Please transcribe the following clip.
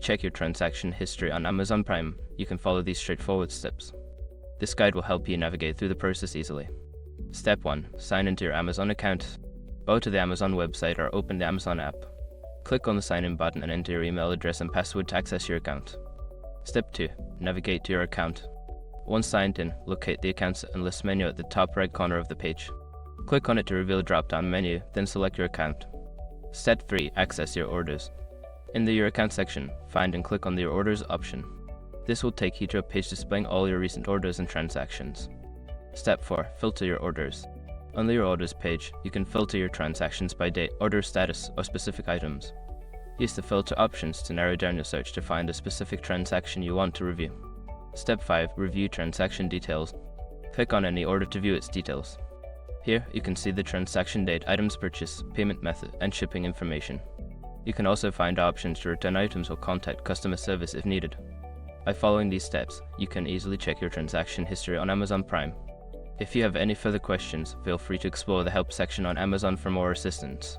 check your transaction history on Amazon Prime, you can follow these straightforward steps. This guide will help you navigate through the process easily. Step 1. Sign into your Amazon account. Go to the Amazon website or open the Amazon app. Click on the sign in button and enter your email address and password to access your account. Step 2. Navigate to your account. Once signed in, locate the Accounts and List menu at the top right corner of the page. Click on it to reveal a drop-down menu, then select your account. Step 3. Access your orders. In the Your Account section, find and click on the Your Orders option. This will take you to a page displaying all your recent orders and transactions. Step 4. Filter your orders. On the Your Orders page, you can filter your transactions by date, order status, or specific items. Use the filter options to narrow down your search to find a specific transaction you want to review. Step 5. Review transaction details. Click on any order to view its details. Here, you can see the transaction date, items purchased, payment method, and shipping information. You can also find options to return items or contact customer service if needed. By following these steps, you can easily check your transaction history on Amazon Prime. If you have any further questions, feel free to explore the help section on Amazon for more assistance.